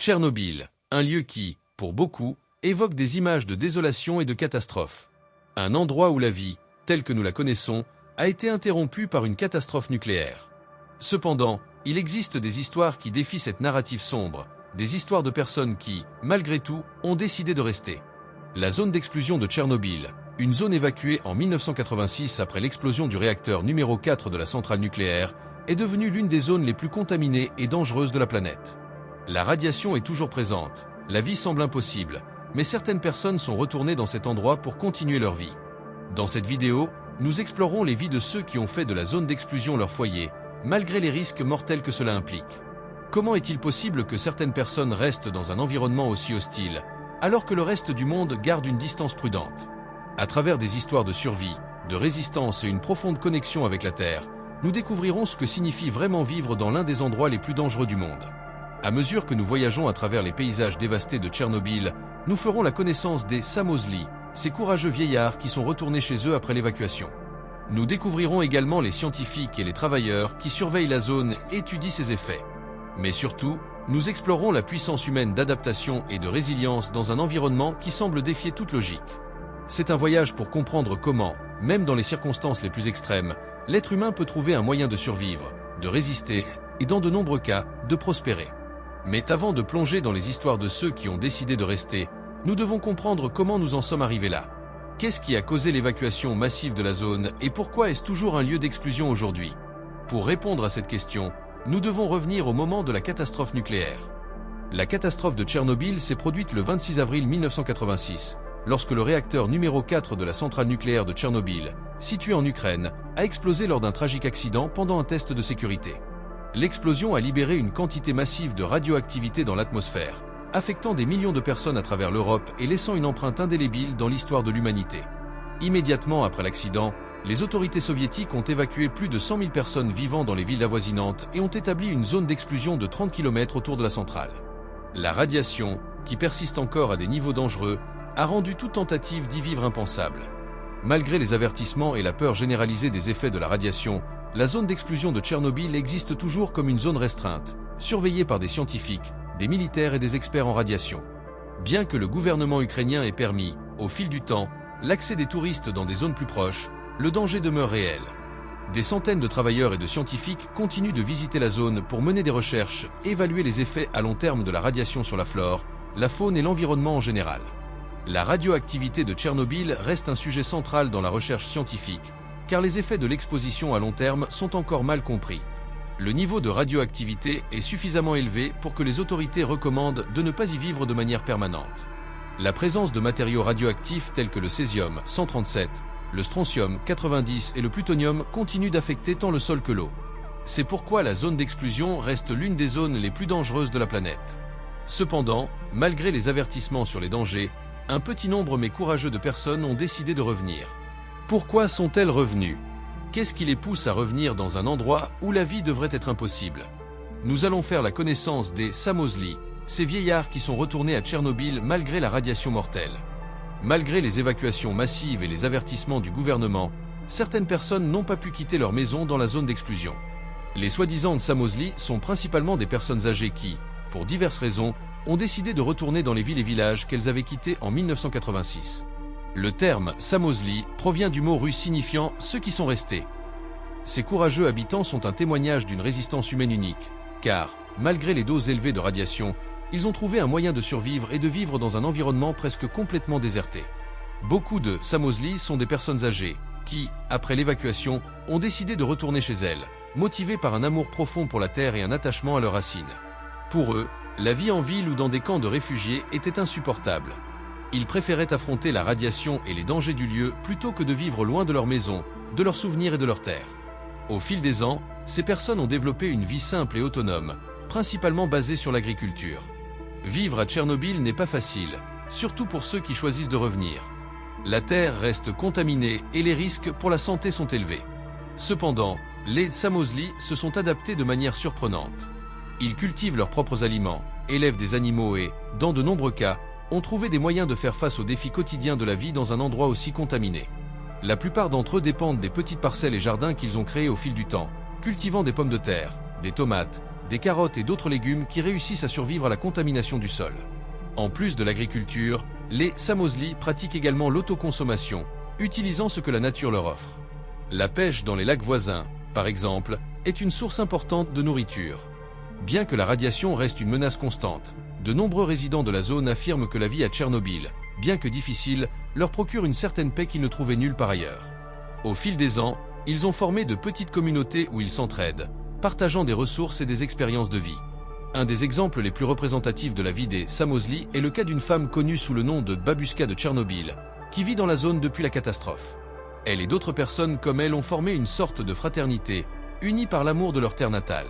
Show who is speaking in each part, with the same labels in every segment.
Speaker 1: Tchernobyl, un lieu qui, pour beaucoup, évoque des images de désolation et de catastrophe. Un endroit où la vie, telle que nous la connaissons, a été interrompue par une catastrophe nucléaire. Cependant, il existe des histoires qui défient cette narrative sombre, des histoires de personnes qui, malgré tout, ont décidé de rester. La zone d'exclusion de Tchernobyl, une zone évacuée en 1986 après l'explosion du réacteur numéro 4 de la centrale nucléaire, est devenue l'une des zones les plus contaminées et dangereuses de la planète. La radiation est toujours présente, la vie semble impossible, mais certaines personnes sont retournées dans cet endroit pour continuer leur vie. Dans cette vidéo, nous explorons les vies de ceux qui ont fait de la zone d'exclusion leur foyer, malgré les risques mortels que cela implique. Comment est-il possible que certaines personnes restent dans un environnement aussi hostile, alors que le reste du monde garde une distance prudente? À travers des histoires de survie, de résistance et une profonde connexion avec la Terre, nous découvrirons ce que signifie vraiment vivre dans l'un des endroits les plus dangereux du monde. À mesure que nous voyageons à travers les paysages dévastés de Tchernobyl, nous ferons la connaissance des Samozli, ces courageux vieillards qui sont retournés chez eux après l'évacuation. Nous découvrirons également les scientifiques et les travailleurs qui surveillent la zone et étudient ses effets. Mais surtout, nous explorons la puissance humaine d'adaptation et de résilience dans un environnement qui semble défier toute logique. C'est un voyage pour comprendre comment, même dans les circonstances les plus extrêmes, l'être humain peut trouver un moyen de survivre, de résister et, dans de nombreux cas, de prospérer. Mais avant de plonger dans les histoires de ceux qui ont décidé de rester, nous devons comprendre comment nous en sommes arrivés là. Qu'est-ce qui a causé l'évacuation massive de la zone et pourquoi est-ce toujours un lieu d'exclusion aujourd'hui? Pour répondre à cette question, nous devons revenir au moment de la catastrophe nucléaire. La catastrophe de Tchernobyl s'est produite le 26 avril 1986, lorsque le réacteur numéro 4 de la centrale nucléaire de Tchernobyl, situé en Ukraine, a explosé lors d'un tragique accident pendant un test de sécurité. L'explosion a libéré une quantité massive de radioactivité dans l'atmosphère, affectant des millions de personnes à travers l'Europe et laissant une empreinte indélébile dans l'histoire de l'humanité. Immédiatement après l'accident, les autorités soviétiques ont évacué plus de 100 000 personnes vivant dans les villes avoisinantes et ont établi une zone d'exclusion de 30 km autour de la centrale. La radiation, qui persiste encore à des niveaux dangereux, a rendu toute tentative d'y vivre impensable. Malgré les avertissements et la peur généralisée des effets de la radiation, la zone d'exclusion de Tchernobyl existe toujours comme une zone restreinte, surveillée par des scientifiques, des militaires et des experts en radiation. Bien que le gouvernement ukrainien ait permis, au fil du temps, l'accès des touristes dans des zones plus proches, le danger demeure réel. Des centaines de travailleurs et de scientifiques continuent de visiter la zone pour mener des recherches et évaluer les effets à long terme de la radiation sur la flore, la faune et l'environnement en général. La radioactivité de Tchernobyl reste un sujet central dans la recherche scientifique, car les effets de l'exposition à long terme sont encore mal compris. Le niveau de radioactivité est suffisamment élevé pour que les autorités recommandent de ne pas y vivre de manière permanente. La présence de matériaux radioactifs tels que le césium-137, le strontium-90 et le plutonium continuent d'affecter tant le sol que l'eau. C'est pourquoi la zone d'exclusion reste l'une des zones les plus dangereuses de la planète. Cependant, malgré les avertissements sur les dangers, un petit nombre mais courageux de personnes ont décidé de revenir. Pourquoi sont-elles revenues? Qu'est-ce qui les pousse à revenir dans un endroit où la vie devrait être impossible? Nous allons faire la connaissance des Samozli, ces vieillards qui sont retournés à Tchernobyl malgré la radiation mortelle. Malgré les évacuations massives et les avertissements du gouvernement, certaines personnes n'ont pas pu quitter leur maison dans la zone d'exclusion. Les soi-disant Samozli sont principalement des personnes âgées qui, pour diverses raisons, ont décidé de retourner dans les villes et villages qu'elles avaient quittés en 1986. Le terme Samozli provient du mot russe signifiant « ceux qui sont restés ». Ces courageux habitants sont un témoignage d'une résistance humaine unique, car, malgré les doses élevées de radiation, ils ont trouvé un moyen de survivre et de vivre dans un environnement presque complètement déserté. Beaucoup de Samozli sont des personnes âgées, qui, après l'évacuation, ont décidé de retourner chez elles, motivées par un amour profond pour la terre et un attachement à leurs racines. Pour eux, la vie en ville ou dans des camps de réfugiés était insupportable. Ils préféraient affronter la radiation et les dangers du lieu plutôt que de vivre loin de leur maison, de leurs souvenirs et de leur terre. Au fil des ans, ces personnes ont développé une vie simple et autonome, principalement basée sur l'agriculture. Vivre à Tchernobyl n'est pas facile, surtout pour ceux qui choisissent de revenir. La terre reste contaminée et les risques pour la santé sont élevés. Cependant, les Samozli se sont adaptés de manière surprenante. Ils cultivent leurs propres aliments, élèvent des animaux et, dans de nombreux cas, ont trouvé des moyens de faire face aux défis quotidiens de la vie dans un endroit aussi contaminé. La plupart d'entre eux dépendent des petites parcelles et jardins qu'ils ont créés au fil du temps, cultivant des pommes de terre, des tomates, des carottes et d'autres légumes qui réussissent à survivre à la contamination du sol. En plus de l'agriculture, les Samozli pratiquent également l'autoconsommation, utilisant ce que la nature leur offre. La pêche dans les lacs voisins, par exemple, est une source importante de nourriture. Bien que la radiation reste une menace constante, de nombreux résidents de la zone affirment que la vie à Tchernobyl, bien que difficile, leur procure une certaine paix qu'ils ne trouvaient nulle part ailleurs. Au fil des ans, ils ont formé de petites communautés où ils s'entraident, partageant des ressources et des expériences de vie. Un des exemples les plus représentatifs de la vie des Samozli est le cas d'une femme connue sous le nom de Babushka de Tchernobyl, qui vit dans la zone depuis la catastrophe. Elle et d'autres personnes comme elle ont formé une sorte de fraternité, unie par l'amour de leur terre natale.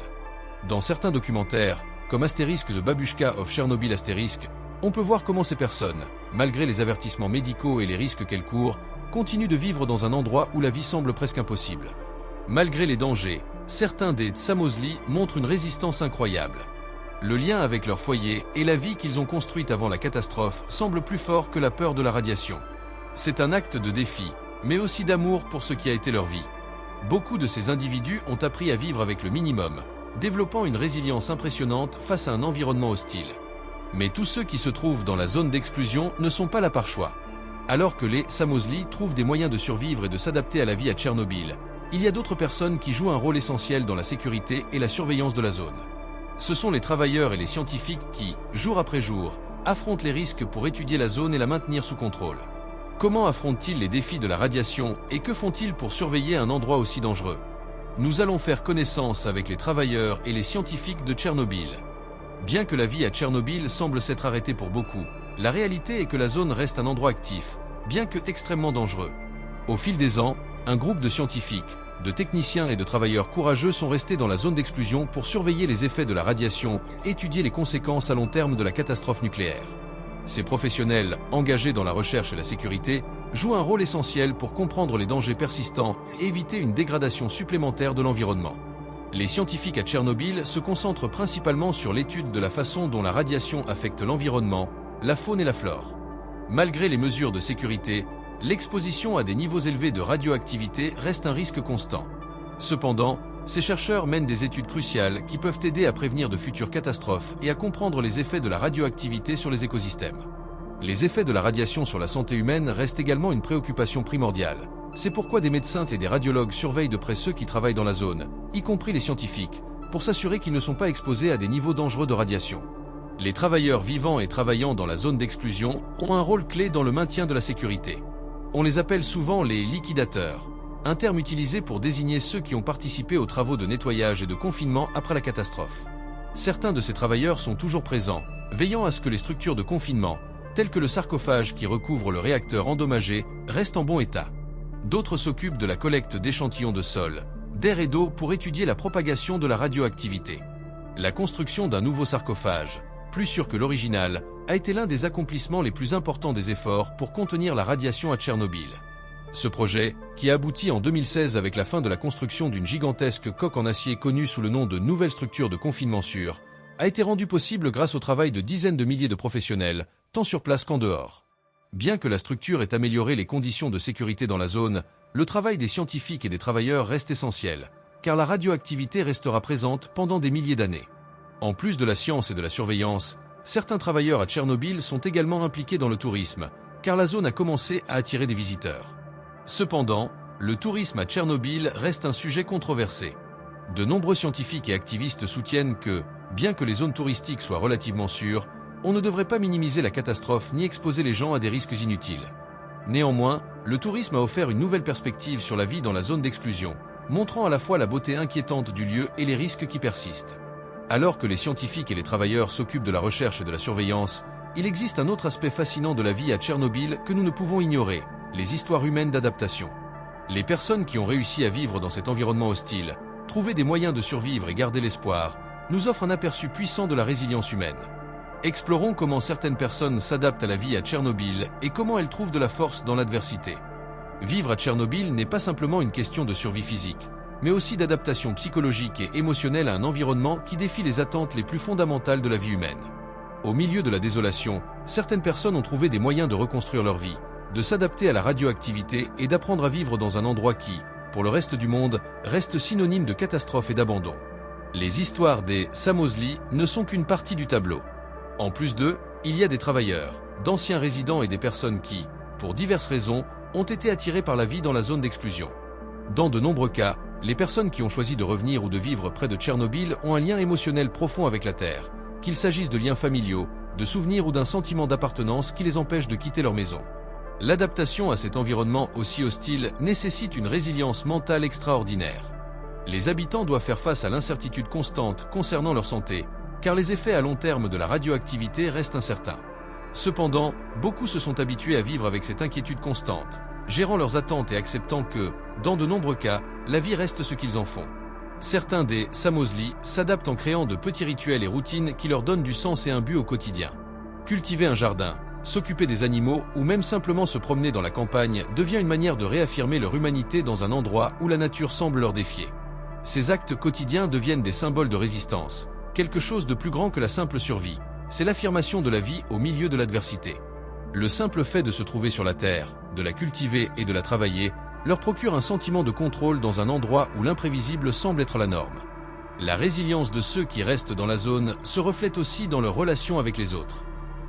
Speaker 1: Dans certains documentaires, comme Asterisk The Babushka of Chernobyl Asterisk, on peut voir comment ces personnes, malgré les avertissements médicaux et les risques qu'elles courent, continuent de vivre dans un endroit où la vie semble presque impossible. Malgré les dangers, certains des Samozli montrent une résistance incroyable. Le lien avec leur foyer et la vie qu'ils ont construite avant la catastrophe semble plus fort que la peur de la radiation. C'est un acte de défi, mais aussi d'amour pour ce qui a été leur vie. Beaucoup de ces individus ont appris à vivre avec le minimum, développant une résilience impressionnante face à un environnement hostile. Mais tous ceux qui se trouvent dans la zone d'exclusion ne sont pas là par choix. Alors que les Samozli trouvent des moyens de survivre et de s'adapter à la vie à Tchernobyl, il y a d'autres personnes qui jouent un rôle essentiel dans la sécurité et la surveillance de la zone. Ce sont les travailleurs et les scientifiques qui, jour après jour, affrontent les risques pour étudier la zone et la maintenir sous contrôle. Comment affrontent-ils les défis de la radiation et que font-ils pour surveiller un endroit aussi dangereux? Nous allons faire connaissance avec les travailleurs et les scientifiques de Tchernobyl. Bien que la vie à Tchernobyl semble s'être arrêtée pour beaucoup, la réalité est que la zone reste un endroit actif, bien que extrêmement dangereux. Au fil des ans, un groupe de scientifiques, de techniciens et de travailleurs courageux sont restés dans la zone d'exclusion pour surveiller les effets de la radiation et étudier les conséquences à long terme de la catastrophe nucléaire. Ces professionnels, engagés dans la recherche et la sécurité, jouent un rôle essentiel pour comprendre les dangers persistants et éviter une dégradation supplémentaire de l'environnement. Les scientifiques à Tchernobyl se concentrent principalement sur l'étude de la façon dont la radiation affecte l'environnement, la faune et la flore. Malgré les mesures de sécurité, l'exposition à des niveaux élevés de radioactivité reste un risque constant. Cependant, ces chercheurs mènent des études cruciales qui peuvent aider à prévenir de futures catastrophes et à comprendre les effets de la radioactivité sur les écosystèmes. Les effets de la radiation sur la santé humaine restent également une préoccupation primordiale. C'est pourquoi des médecins et des radiologues surveillent de près ceux qui travaillent dans la zone, y compris les scientifiques, pour s'assurer qu'ils ne sont pas exposés à des niveaux dangereux de radiation. Les travailleurs vivant et travaillant dans la zone d'exclusion ont un rôle clé dans le maintien de la sécurité. On les appelle souvent les liquidateurs, un terme utilisé pour désigner ceux qui ont participé aux travaux de nettoyage et de confinement après la catastrophe. Certains de ces travailleurs sont toujours présents, veillant à ce que les structures de confinement, telles que le sarcophage qui recouvre le réacteur endommagé, restent en bon état. D'autres s'occupent de la collecte d'échantillons de sol, d'air et d'eau pour étudier la propagation de la radioactivité. La construction d'un nouveau sarcophage, plus sûr que l'original, a été l'un des accomplissements les plus importants des efforts pour contenir la radiation à Tchernobyl. Ce projet, qui a abouti en 2016 avec la fin de la construction d'une gigantesque coque en acier connue sous le nom de nouvelle structure de confinement sûr, a été rendu possible grâce au travail de dizaines de milliers de professionnels, tant sur place qu'en dehors. Bien que la structure ait amélioré les conditions de sécurité dans la zone, le travail des scientifiques et des travailleurs reste essentiel, car la radioactivité restera présente pendant des milliers d'années. En plus de la science et de la surveillance, certains travailleurs à Tchernobyl sont également impliqués dans le tourisme, car la zone a commencé à attirer des visiteurs. Cependant, le tourisme à Tchernobyl reste un sujet controversé. De nombreux scientifiques et activistes soutiennent que, bien que les zones touristiques soient relativement sûres, on ne devrait pas minimiser la catastrophe ni exposer les gens à des risques inutiles. Néanmoins, le tourisme a offert une nouvelle perspective sur la vie dans la zone d'exclusion, montrant à la fois la beauté inquiétante du lieu et les risques qui persistent. Alors que les scientifiques et les travailleurs s'occupent de la recherche et de la surveillance, il existe un autre aspect fascinant de la vie à Tchernobyl que nous ne pouvons ignorer, les histoires humaines d'adaptation. Les personnes qui ont réussi à vivre dans cet environnement hostile, trouver des moyens de survivre et garder l'espoir, nous offrent un aperçu puissant de la résilience humaine. Explorons comment certaines personnes s'adaptent à la vie à Tchernobyl et comment elles trouvent de la force dans l'adversité. Vivre à Tchernobyl n'est pas simplement une question de survie physique, mais aussi d'adaptation psychologique et émotionnelle à un environnement qui défie les attentes les plus fondamentales de la vie humaine. Au milieu de la désolation, certaines personnes ont trouvé des moyens de reconstruire leur vie, de s'adapter à la radioactivité et d'apprendre à vivre dans un endroit qui, pour le reste du monde, reste synonyme de catastrophe et d'abandon. Les histoires des Samozli ne sont qu'une partie du tableau. En plus d'eux, il y a des travailleurs, d'anciens résidents et des personnes qui, pour diverses raisons, ont été attirés par la vie dans la zone d'exclusion. Dans de nombreux cas, les personnes qui ont choisi de revenir ou de vivre près de Tchernobyl ont un lien émotionnel profond avec la Terre, qu'il s'agisse de liens familiaux, de souvenirs ou d'un sentiment d'appartenance qui les empêche de quitter leur maison. L'adaptation à cet environnement aussi hostile nécessite une résilience mentale extraordinaire. Les habitants doivent faire face à l'incertitude constante concernant leur santé, car les effets à long terme de la radioactivité restent incertains. Cependant, beaucoup se sont habitués à vivre avec cette inquiétude constante, gérant leurs attentes et acceptant que, dans de nombreux cas, la vie reste ce qu'ils en font. Certains des Samozli s'adaptent en créant de petits rituels et routines qui leur donnent du sens et un but au quotidien. Cultiver un jardin, s'occuper des animaux ou même simplement se promener dans la campagne devient une manière de réaffirmer leur humanité dans un endroit où la nature semble leur défier. Ces actes quotidiens deviennent des symboles de résistance, quelque chose de plus grand que la simple survie. C'est l'affirmation de la vie au milieu de l'adversité. Le simple fait de se trouver sur la terre, de la cultiver et de la travailler, leur procure un sentiment de contrôle dans un endroit où l'imprévisible semble être la norme. La résilience de ceux qui restent dans la zone se reflète aussi dans leur relation avec les autres.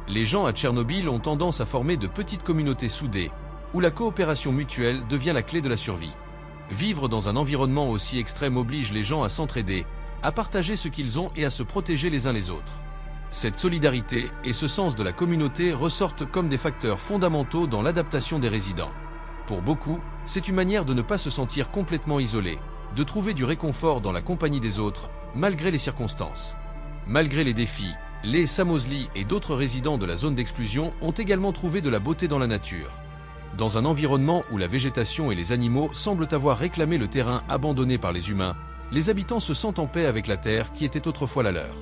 Speaker 1: Les gens à Tchernobyl ont tendance à former de petites communautés soudées, où la coopération mutuelle devient la clé de la survie. Vivre dans un environnement aussi extrême oblige les gens à s'entraider, à partager ce qu'ils ont et à se protéger les uns les autres. Cette solidarité et ce sens de la communauté ressortent comme des facteurs fondamentaux dans l'adaptation des résidents. Pour beaucoup, c'est une manière de ne pas se sentir complètement isolé, de trouver du réconfort dans la compagnie des autres, malgré les circonstances. Malgré les défis, les Samozli et d'autres résidents de la zone d'exclusion ont également trouvé de la beauté dans la nature. Dans un environnement où la végétation et les animaux semblent avoir réclamé le terrain abandonné par les humains, les habitants se sentent en paix avec la terre qui était autrefois la leur.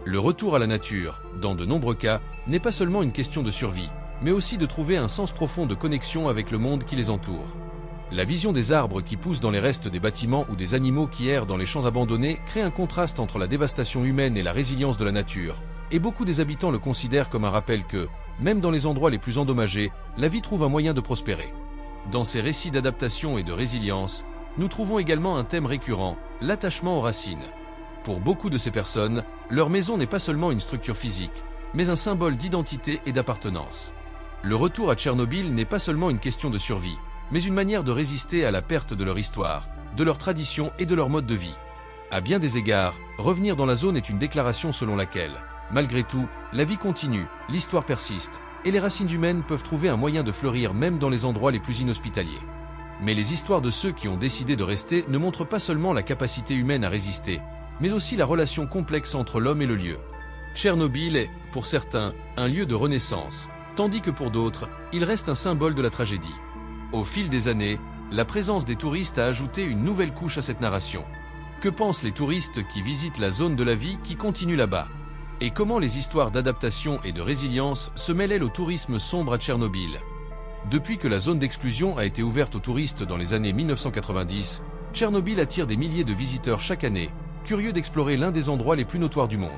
Speaker 1: Le retour à la nature, dans de nombreux cas, n'est pas seulement une question de survie, mais aussi de trouver un sens profond de connexion avec le monde qui les entoure. La vision des arbres qui poussent dans les restes des bâtiments ou des animaux qui errent dans les champs abandonnés crée un contraste entre la dévastation humaine et la résilience de la nature, et beaucoup des habitants le considèrent comme un rappel que, même dans les endroits les plus endommagés, la vie trouve un moyen de prospérer. Dans ces récits d'adaptation et de résilience, nous trouvons également un thème récurrent, l'attachement aux racines. Pour beaucoup de ces personnes, leur maison n'est pas seulement une structure physique, mais un symbole d'identité et d'appartenance. Le retour à Tchernobyl n'est pas seulement une question de survie, mais une manière de résister à la perte de leur histoire, de leurs traditions et de leur mode de vie. À bien des égards, revenir dans la zone est une déclaration selon laquelle, malgré tout, la vie continue, l'histoire persiste, et les racines humaines peuvent trouver un moyen de fleurir même dans les endroits les plus inhospitaliers. Mais les histoires de ceux qui ont décidé de rester ne montrent pas seulement la capacité humaine à résister, mais aussi la relation complexe entre l'homme et le lieu. Tchernobyl est, pour certains, un lieu de renaissance, tandis que pour d'autres, il reste un symbole de la tragédie. Au fil des années, la présence des touristes a ajouté une nouvelle couche à cette narration. Que pensent les touristes qui visitent la zone de la vie qui continue là-bas? Et comment les histoires d'adaptation et de résilience se mêlent au tourisme sombre à Tchernobyl? Depuis que la zone d'exclusion a été ouverte aux touristes dans les années 1990, Tchernobyl attire des milliers de visiteurs chaque année, curieux d'explorer l'un des endroits les plus notoires du monde.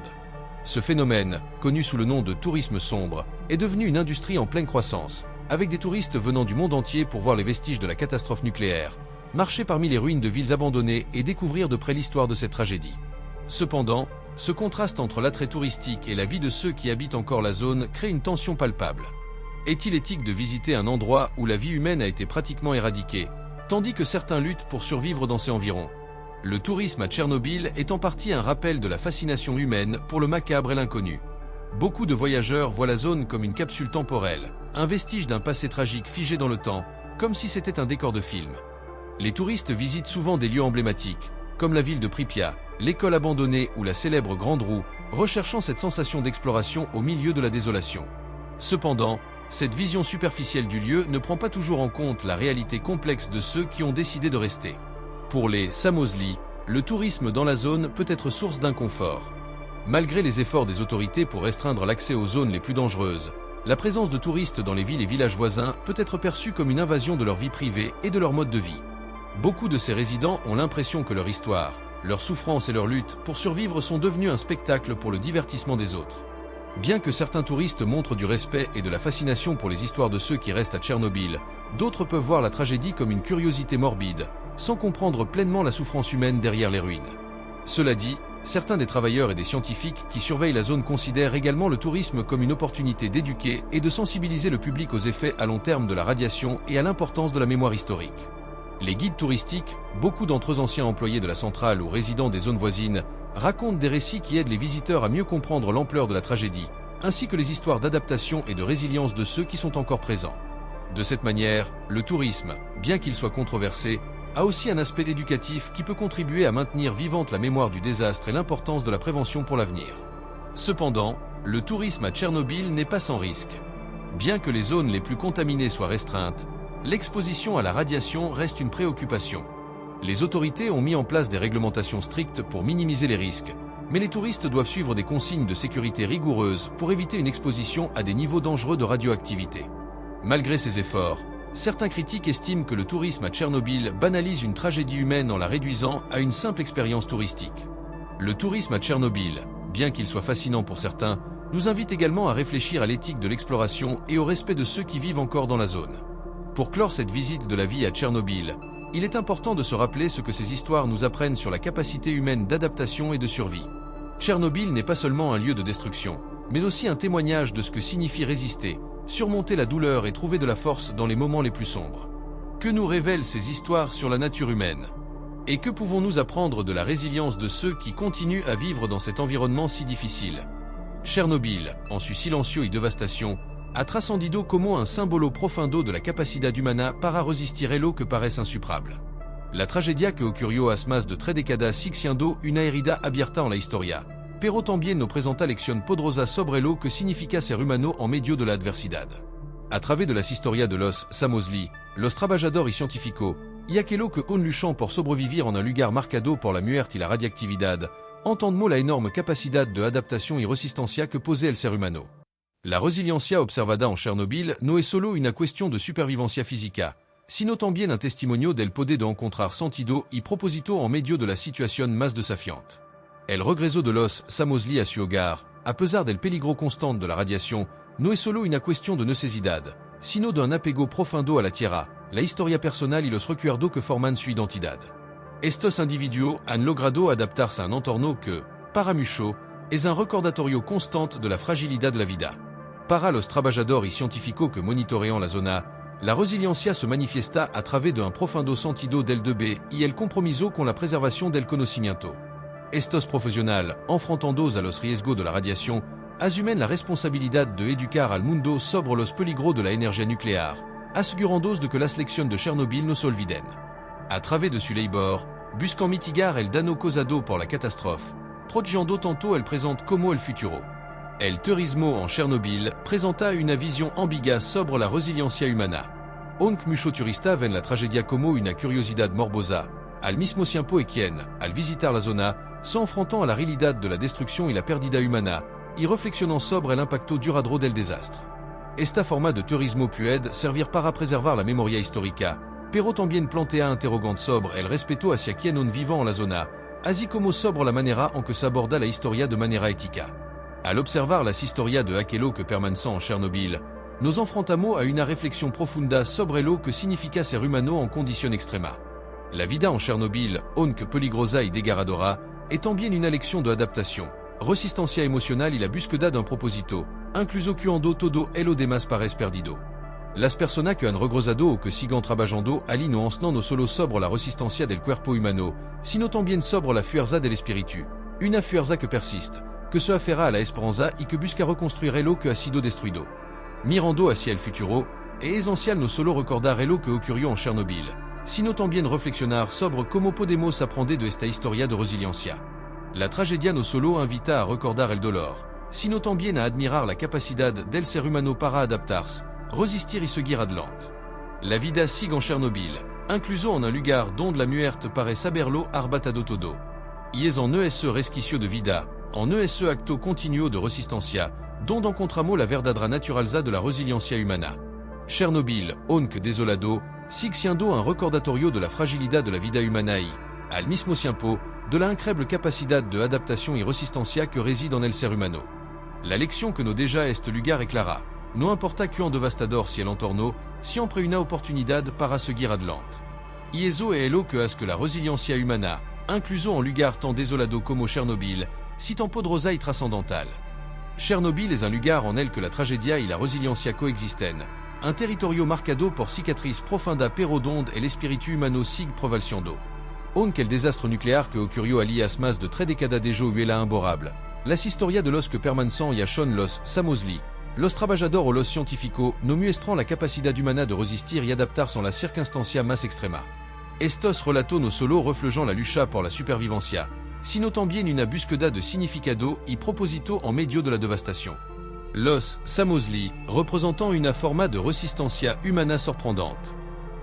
Speaker 1: Ce phénomène, connu sous le nom de tourisme sombre, est devenu une industrie en pleine croissance, avec des touristes venant du monde entier pour voir les vestiges de la catastrophe nucléaire, marcher parmi les ruines de villes abandonnées et découvrir de près l'histoire de cette tragédie. Cependant, ce contraste entre l'attrait touristique et la vie de ceux qui habitent encore la zone crée une tension palpable. Est-il éthique de visiter un endroit où la vie humaine a été pratiquement éradiquée, tandis que certains luttent pour survivre dans ces environs? Le tourisme à Tchernobyl est en partie un rappel de la fascination humaine pour le macabre et l'inconnu. Beaucoup de voyageurs voient la zone comme une capsule temporelle, un vestige d'un passé tragique figé dans le temps, comme si c'était un décor de film. Les touristes visitent souvent des lieux emblématiques, comme la ville de Pripyat, l'école abandonnée ou la célèbre Grande Roue, recherchant cette sensation d'exploration au milieu de la désolation. Cependant, cette vision superficielle du lieu ne prend pas toujours en compte la réalité complexe de ceux qui ont décidé de rester. Pour les Samozli, le tourisme dans la zone peut être source d'inconfort. Malgré les efforts des autorités pour restreindre l'accès aux zones les plus dangereuses, la présence de touristes dans les villes et villages voisins peut être perçue comme une invasion de leur vie privée et de leur mode de vie. Beaucoup de ces résidents ont l'impression que leur histoire, leur souffrance et leur lutte pour survivre sont devenus un spectacle pour le divertissement des autres. Bien que certains touristes montrent du respect et de la fascination pour les histoires de ceux qui restent à Tchernobyl, d'autres peuvent voir la tragédie comme une curiosité morbide, sans comprendre pleinement la souffrance humaine derrière les ruines. Cela dit, Certains des travailleurs et des scientifiques qui surveillent la zone considèrent également le tourisme comme une opportunité d'éduquer et de sensibiliser le public aux effets à long terme de la radiation et à l'importance de la mémoire historique. Les guides touristiques, beaucoup d'entre eux anciens employés de la centrale ou résidents des zones voisines, racontent des récits qui aident les visiteurs à mieux comprendre l'ampleur de la tragédie, ainsi que les histoires d'adaptation et de résilience de ceux qui sont encore présents. De cette manière, le tourisme, bien qu'il soit controversé, a aussi un aspect éducatif qui peut contribuer à maintenir vivante la mémoire du désastre et l'importance de la prévention pour l'avenir. Cependant, le tourisme à Tchernobyl n'est pas sans risque. Bien que les zones les plus contaminées soient restreintes, l'exposition à la radiation reste une préoccupation. Les autorités ont mis en place des réglementations strictes pour minimiser les risques, mais les touristes doivent suivre des consignes de sécurité rigoureuses pour éviter une exposition à des niveaux dangereux de radioactivité. Malgré ces efforts, certains critiques estiment que le tourisme à Tchernobyl banalise une tragédie humaine en la réduisant à une simple expérience touristique. Le tourisme à Tchernobyl, bien qu'il soit fascinant pour certains, nous invite également à réfléchir à l'éthique de l'exploration et au respect de ceux qui vivent encore dans la zone. Pour clore cette visite de la vie à Tchernobyl, il est important de se rappeler ce que ces histoires nous apprennent sur la capacité humaine d'adaptation et de survie. Tchernobyl n'est pas seulement un lieu de destruction, mais aussi un témoignage de ce que signifie résister, surmonter la douleur et trouver de la force dans les moments les plus sombres. Que nous révèlent ces histoires sur la nature humaine? Et que pouvons-nous apprendre de la résilience de ceux qui continuent à vivre dans cet environnement si difficile? Tchernobyl, en su silencio y devastation, a trascendido como un symbolo profundo de la capacidad humana para resistir lo que parece insuperable. La tragedia que ocurrió hace de 3 décadas siendo una herida abierta en la historia, pero también nos presenta lección poderosa sobre lo que significa ser humano en medio de la adversidad. A través de la historia de los Samosli, los trabajadores y científicos, y aquello que on luchant por sobrevivir en un lugar marcado por la muerte y la radiactividad, entendemos la enorme capacidad de adaptación y resistencia que posee el ser humano. La resiliencia observada en Chernobyl no es solo una cuestión de supervivencia física, sino también un testimonio del poder de encontrar sentido y propósito en medio de la situación más desafiante. El regreso de los Samosli a su hogar, a pesar del peligro constante de la radiación, no es solo una cuestión de necesidad, sino de un apego profundo a la tierra, la historia personal y los recuerdos que forman su identidad. Estos individuos han logrado adaptarse a un entorno que, para muchos, es un recordatorio constante de la fragilidad de la vida. Para los trabajadores y científicos que monitorean la zona, la resiliencia se manifiesta a través de un profundo sentido del deber y el compromiso con la preservación del conocimiento. Estos profesionales, enfrentándose a los riesgos de la radiación, asumen la responsabilidad de educar al mundo sobre los peligros de la energía nuclear, asegurándose de que las lecciones de Chernobyl no se olviden. A través de su labor, buscan mitigar el daño causado por la catástrofe, proyectando tanto el presente como el futuro. El turismo en Chernobyl presenta una visión ambigua sobre la resiliencia humana. Aunque muchos turistas ven la tragedia como una curiosidad morbosa, al mismo tiempo quien, al visitar la zona, se enfrentan a la realidad de la destrucción y la pérdida humana, y reflexionan sobre el impacto duradero del desastre. Esta forma de turismo puede servir para preservar la memoria histórica, pero también plantea interrogantes sobre el respeto hacia quienes viven en la zona, así como sobre la manera en que se aborda la historia de manera ética. Al observar las historias de aquello que permanecen en Chernobyl, nos enfrentamos a una reflexión profunda sobre lo que significa ser humano en condición extrema. La vida en Chernobyl, aunque peligrosa y desgarradora, es también una lección de adaptación, resistencia emocional y la búsqueda de un propósito, incluso cuando todo lo demás parece perdido. Las personas que han regresado o que siguen trabajando allí no enseñan no solo sobre la resistencia del cuerpo humano, sino también sobre la fuerza del espíritu, una fuerza que persiste, que se aferra a la esperanza y que busca reconstruir lo que ha sido destruido. Mirando hacia el futuro, es esencial no solo recordar lo que ocurrió en Chernobyl, sino también reflexionar sobre cómo podemos aprender de esta historia de resiliencia. La tragedia no solo invita a recordar el dolor, sino también a admirar la capacidad del ser humano para adaptarse, resistir y seguir adelante. La vida sigue en Chernobyl, incluso en un lugar donde la muerte parece haberlo arrebatado todo. Y es en ese resquicio de vida, en ese acto continuo de resistencia, donde encontramos la verdadera naturaleza de la resiliencia humana. Chernobyl, aunque desolado, sigue siendo un recordatorio de la fragilidad de la vida humana y, al mismo tiempo, de la increíble capacidad de adaptación y resistencia que reside en el ser humano. La lección que nos deja este lugar es clara. No importa cuán devastador si el entorno, siempre una oportunidad para seguir adelante. Y eso es lo que hace que la resiliencia humana, incluso en lugar tant desolado como Chernobyl, si tempo de rosaille transcendental. Chernobyl es un lugar en el que la tragedia y la resiliencia coexisten, un territorio marcado por cicatriz profunda pero donde el espíritu humano sigue prevalciando. Aunque el desastre nucléaire que ocurrió allí hace más de 3 décadas déjà huela imborrable, las historias de los que permanecen y son los Samosli, los trabajadores o los científicos no muestran la capacidad humana de resistir y adaptarse en la circunstancia más extrema. Estos relatos no solo reflejan la lucha por la supervivencia, sino también una búsqueda de significado y propósito en medio de la devastación. Los Samosli représentant una forma de resistencia humana sorprendente.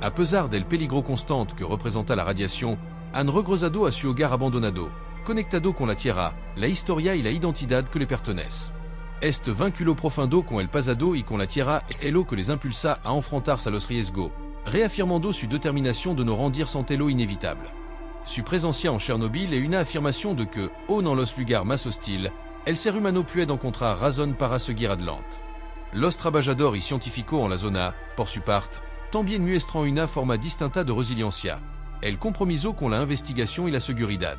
Speaker 1: A pesar del peligro constante que representa la radiación, han regresado a su hogar abandonado, conectado con la tierra, la historia y la identidad que le pertenece. Este vínculo profundo con el pasado y con la tierra es lo que les impulsa a enfrentarse a los riesgos, reafirmando su determinación de no rendirse ante lo inevitable. Su presencia en Chernobyl es una afirmación de que, aun en los lugares más hostiles, el ser humano puede encontrar razón para seguir adelante. Los trabajadores y científicos en la zona, por su parte, también muestran una forma distinta de resiliencia, el compromiso con la investigación y la seguridad.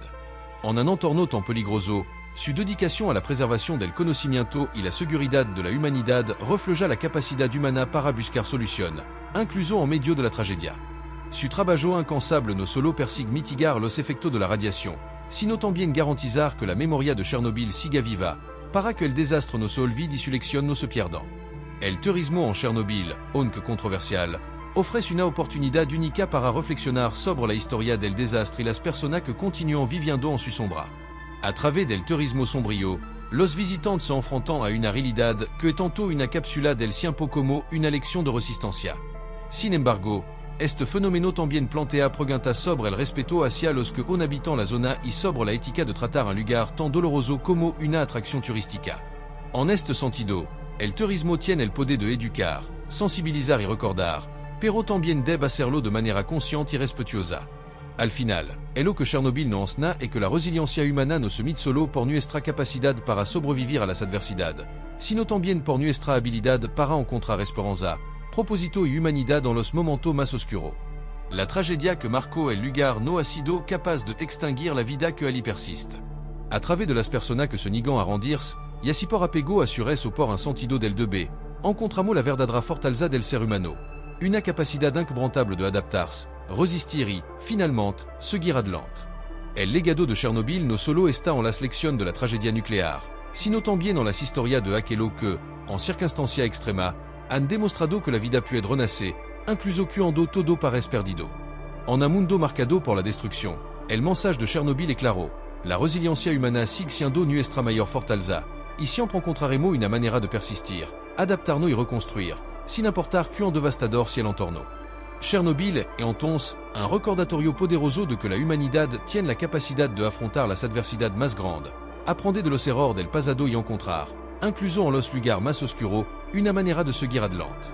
Speaker 1: En un entorno tan peligroso, su dedicación a la preservación del conocimiento y la seguridad de la humanidad refleja la capacidad humana para buscar soluciones, incluso en medio de la tragedia. Su trabajo incansable no solo persigue mitigar los efectos de la radiación, sino también garantizar que la memoria de Chernobyl siga viva, para que el desastre no se olvide y su lección no se pierda. El turismo en Chernobyl, aunque controversial, ofrece una oportunidad única para reflexionar sobre la historia del desastre y las personas que continúan viviendo en su sombra. A través del turismo sombrío, los visitantes se enfrentan a una realidad que es tanto una cápsula del tiempo como una lección de resistencia. Sin embargo, este fenómeno también plantea preguntas sobre el respeto hacia los que aún habitan la zona y sobre la ética de tratar un lugar tan doloroso como una atracción turística. En este sentido, el turismo tiene el poder de educar, sensibilizar y recordar, pero también debe hacerlo de manera consciente y respetuosa. Al final, es lo que Chernobyl nos enseña es que la resiliencia humana no se mide solo por nuestra capacidad para sobrevivir a las adversidades, sino también por nuestra habilidad para encontrar esperanza, propósito y humanidad en los momentos más oscuros. La tragedia que marcó el lugar no ha sido capaz de extinguir la vida que allí persiste. A través de las personas que se niegan a rendirse, y así por apego a su rezo por un sentido del deber, encontramos la verdadera fortaleza del ser humano, una capacidad inquebrantable de adaptarse, resistir y, finalmente, seguir adelante. El legado de Chernobyl no solo está en las lecciones de la tragedia nuclear, sino también en las historias de aquellos que, en circunstancias extremas, han demostrado que la vida puede renacer, incluso cuando todo parece perdido. En un mundo marcado por la destrucción, el mensaje de Chernobyl es claro: la resiliencia humana sigue siendo nuestra mayor fortaleza, y siempre encontraremos una manera de persistir, adaptarnos y reconstruir, sin importar cuán devastador sea el entorno. Chernobyl es entonces un recordatorio poderoso de que la humanidad tiene la capacidad de afrontar las adversidades más grandes, aprender de los errores del pasado y encontrar, incluso en los lugares más oscuros, una manera de seguir adelante.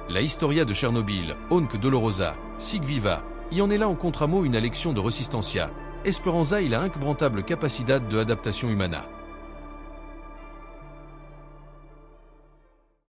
Speaker 1: La historia de Chernobyl, aunque dolorosa, sigue viva, y en ella encontramos una lección de resistencia, esperanza y la inquebrantable capacidad de adaptación humana.